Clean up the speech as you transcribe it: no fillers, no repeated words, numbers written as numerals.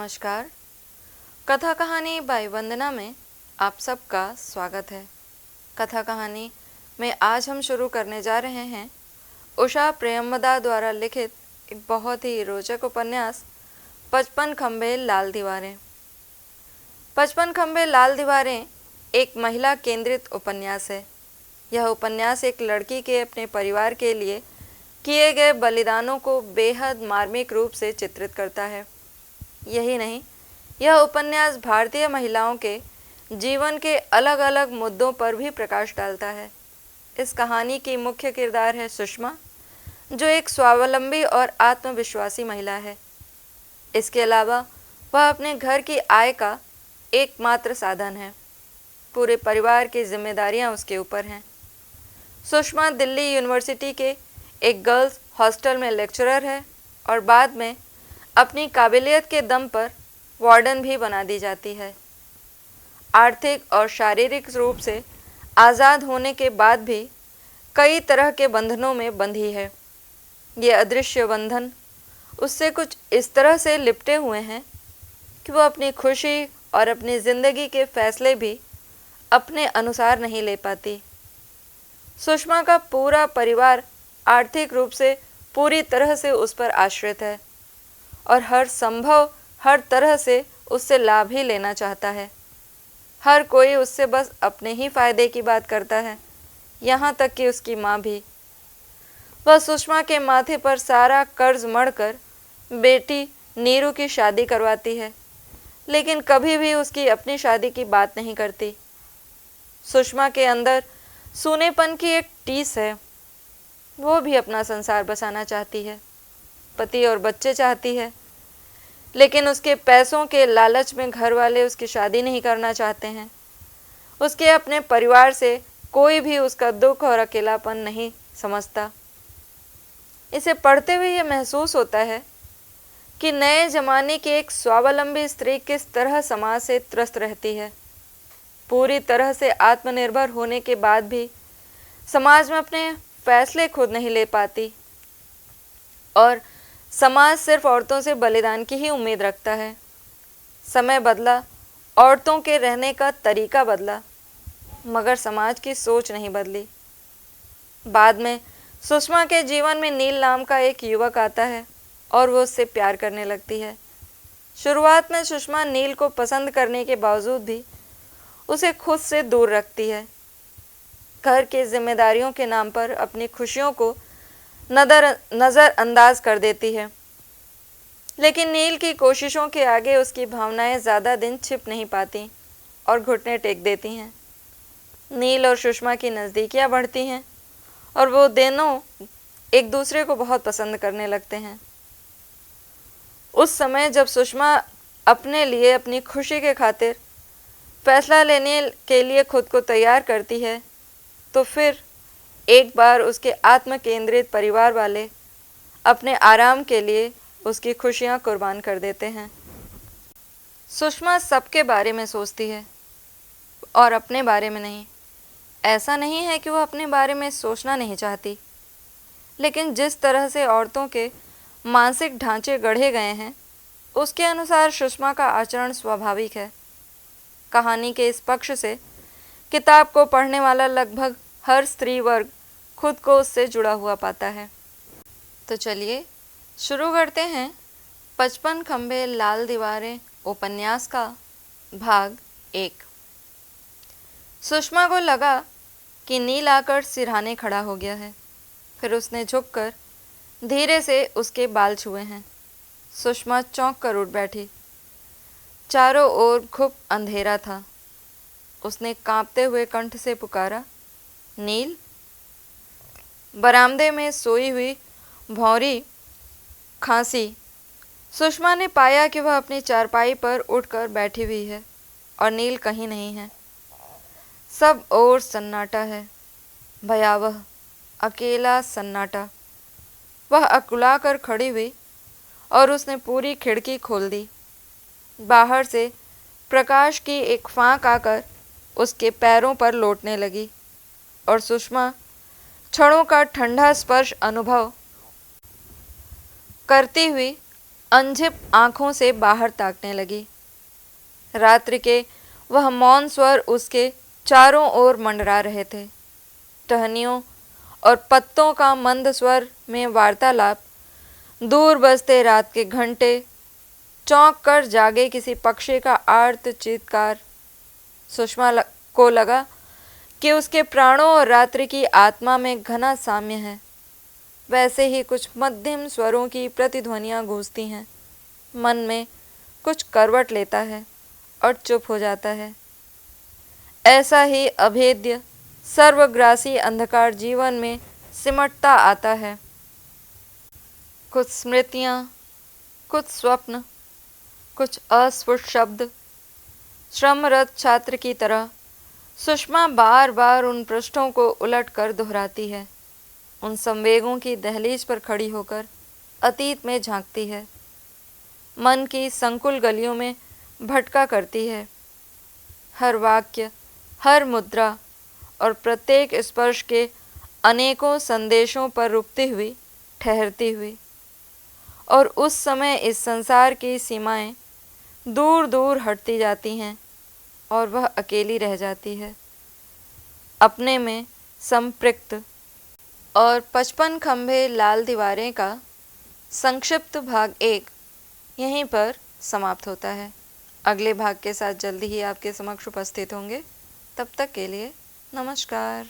नमस्कार। कथा कहानी बाई वंदना में आप सबका स्वागत है। कथा कहानी में आज हम शुरू करने जा रहे हैं उषा प्रेमदा द्वारा लिखित एक बहुत ही रोचक उपन्यास 55 खंबे लाल दीवारें। 55 खंबे लाल दीवारें एक महिला केंद्रित उपन्यास है। यह उपन्यास एक लड़की के अपने परिवार के लिए किए गए बलिदानों को बेहद मार्मिक रूप से चित्रित करता है। यही नहीं, यह उपन्यास भारतीय महिलाओं के जीवन के अलग अलग मुद्दों पर भी प्रकाश डालता है। इस कहानी की मुख्य किरदार है सुषमा, जो एक स्वावलंबी और आत्मविश्वासी महिला है। इसके अलावा वह अपने घर की आय का एकमात्र साधन है। पूरे परिवार की जिम्मेदारियां उसके ऊपर हैं। सुषमा दिल्ली यूनिवर्सिटी के एक गर्ल्स हॉस्टल में लेक्चरर है और बाद में अपनी काबिलियत के दम पर वार्डन भी बना दी जाती है। आर्थिक और शारीरिक रूप से आज़ाद होने के बाद भी कई तरह के बंधनों में बंधी है। ये अदृश्य बंधन उससे कुछ इस तरह से लिपटे हुए हैं कि वो अपनी खुशी और अपनी ज़िंदगी के फैसले भी अपने अनुसार नहीं ले पाती। सुषमा का पूरा परिवार आर्थिक रूप से पूरी तरह से उस पर आश्रित है और हर तरह से उससे लाभ ही लेना चाहता है। हर कोई उससे बस अपने ही फायदे की बात करता है, यहाँ तक कि उसकी माँ भी। वह सुषमा के माथे पर सारा कर्ज मढ़कर बेटी नीरू की शादी करवाती है, लेकिन कभी भी उसकी अपनी शादी की बात नहीं करती। सुषमा के अंदर सूनेपन की एक टीस है। वो भी अपना संसार बसाना चाहती है, पति और बच्चे चाहती है, लेकिन उसके पैसों के लालच में घर वाले उसकी शादी नहीं करना चाहते हैं। उसके अपने परिवार से कोई भी उसका दुख और अकेलापन नहीं समझता। इसे पढ़ते हुए यह महसूस होता है कि नए जमाने की एक स्वावलंबी स्त्री किस तरह समाज से त्रस्त रहती है। पूरी तरह से आत्मनिर्भर होने के बाद भी समाज में अपने फैसले खुद नहीं ले पाती और समाज सिर्फ औरतों से बलिदान की ही उम्मीद रखता है। समय बदला, औरतों के रहने का तरीका बदला, मगर समाज की सोच नहीं बदली। बाद में सुषमा के जीवन में नील नाम का एक युवक आता है और वो उससे प्यार करने लगती है। शुरुआत में सुषमा नील को पसंद करने के बावजूद भी उसे खुद से दूर रखती है। घर की जिम्मेदारियों के नाम पर अपनी खुशियों को नज़रअंदाज कर देती है, लेकिन नील की कोशिशों के आगे उसकी भावनाएं ज़्यादा दिन छिप नहीं पाती और घुटने टेक देती हैं। नील और सुषमा की नज़दीकियां बढ़ती हैं और वो दोनों एक दूसरे को बहुत पसंद करने लगते हैं। उस समय जब सुषमा अपने लिए अपनी खुशी के खातिर फैसला लेने के लिए खुद को तैयार करती है, तो फिर एक बार उसके आत्म केंद्रित परिवार वाले अपने आराम के लिए उसकी खुशियां कुर्बान कर देते हैं। सुषमा सबके बारे में सोचती है और अपने बारे में नहीं। ऐसा नहीं है कि वह अपने बारे में सोचना नहीं चाहती, लेकिन जिस तरह से औरतों के मानसिक ढांचे गढ़े गए हैं, उसके अनुसार सुषमा का आचरण स्वाभाविक है। कहानी के इस पक्ष से किताब को पढ़ने वाला लगभग हर स्त्री वर्ग खुद को उससे जुड़ा हुआ पाता है। तो चलिए शुरू करते हैं 55 खंबे लाल दीवारें उपन्यास का भाग 1। सुषमा को लगा कि नील आकर सिरहाने खड़ा हो गया है। फिर उसने झुककर धीरे से उसके बाल छुए हैं। सुषमा चौंक कर उठ बैठी। चारों ओर खूब अंधेरा था। उसने कांपते हुए कंठ से पुकारा, नील। बरामदे में सोई हुई भौरी खांसी। सुषमा ने पाया कि वह अपनी चारपाई पर उठकर बैठी हुई है और नील कहीं नहीं है। सब ओर सन्नाटा है, भयावह अकेला सन्नाटा। वह अकुला कर खड़ी हुई और उसने पूरी खिड़की खोल दी। बाहर से प्रकाश की एक फांक आकर उसके पैरों पर लौटने लगी और सुषमा क्षणों का ठंडा स्पर्श अनुभव करती हुई अनझिप आंखों से बाहर ताकने लगी। रात्रि के वह मौन स्वर उसके चारों ओर मंडरा रहे थे। टहनियों और पत्तों का मंद स्वर में वार्तालाप, दूर बजते रात के घंटे, चौंक कर जागे किसी पक्षी का आर्त चीत्कार। सुषमा को लगा कि उसके प्राणों और रात्रि की आत्मा में घना साम्य है। वैसे ही कुछ मध्यम स्वरों की प्रतिध्वनियां गूंजती हैं। मन में कुछ करवट लेता है और चुप हो जाता है। ऐसा ही अभेद्य सर्वग्रासी अंधकार जीवन में सिमटता आता है। कुछ स्मृतियाँ, कुछ स्वप्न, कुछ अस्फुट शब्द। श्रमरत छात्र की तरह सुषमा बार बार उन पृष्ठों को उलट कर दोहराती है। उन संवेगों की दहलीज पर खड़ी होकर अतीत में झांकती है। मन की संकुल गलियों में भटका करती है। हर वाक्य, हर मुद्रा और प्रत्येक स्पर्श के अनेकों संदेशों पर रुकती हुई, ठहरती हुई। और उस समय इस संसार की सीमाएं दूर दूर हटती जाती हैं और वह अकेली रह जाती है, अपने में संपृक्त। और 55 खंभे लाल दीवारें का संक्षिप्त भाग 1 यहीं पर समाप्त होता है। अगले भाग के साथ जल्दी ही आपके समक्ष उपस्थित होंगे। तब तक के लिए नमस्कार।